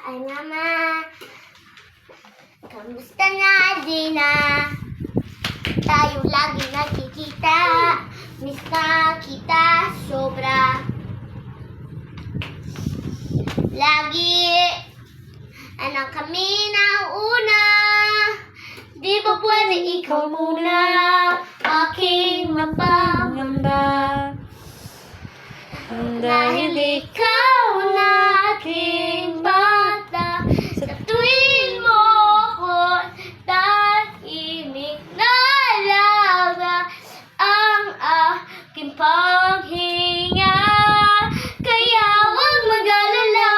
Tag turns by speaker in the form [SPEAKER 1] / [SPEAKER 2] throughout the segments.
[SPEAKER 1] Ay mama, kamusta na din na? Tayo lagi nagkikita, miss na kita sobra. Lagi, anong kami na una? Di ba pwede ikaw muna? Aking mapangamba. Dahil ikaw na aking bata. Sa tuwing mo ako tahimik na lang ang aking paghinga. Kaya huwag mag-alala,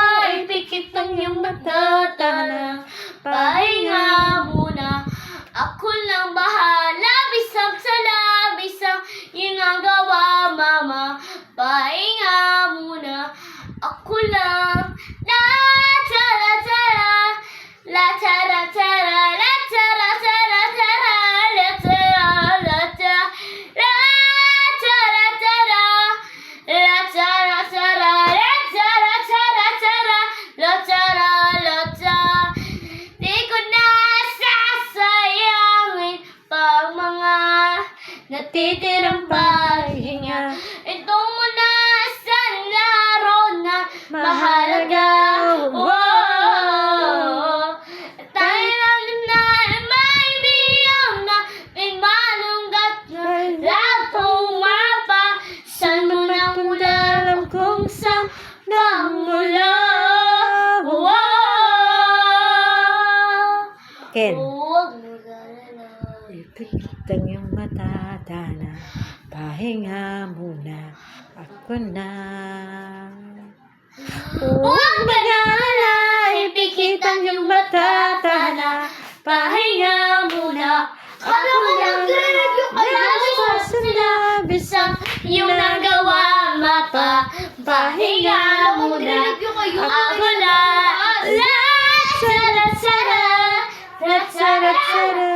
[SPEAKER 1] ipikit ang iyong mata. Tana, pahinga muna. Ako lang bahala, bisag sa labis ang ginagawa, mama. Pahinga muna. Ako lang. La tara tara, la tara tara, la tara tara tara, la tara la tara, la tara tara, la tara tara, la tara tara tara, la tara la tara. Di ko na sasayangin pang mga natitirang pahinga. Ito muna sa laro na mahalaga. Wow! Tayo lang na may biyang na pinmalunggat na lahat pumapa. Saan mo na mula alam kung saan magmula? Wow!
[SPEAKER 2] Ken,
[SPEAKER 1] Huwag mag-alala.
[SPEAKER 2] ipikit ang iyong mata, Dana. Pahinga muna. Ako na.
[SPEAKER 1] Huwag mag-alala, ipikit ang iyong mata, Dana. Pahinga muna. Ako lang nagpas sa labis ang iyong nagawa, mapa. Pahinga muna. Ako lang. La, tsara, tsara. La, tsara, tsara.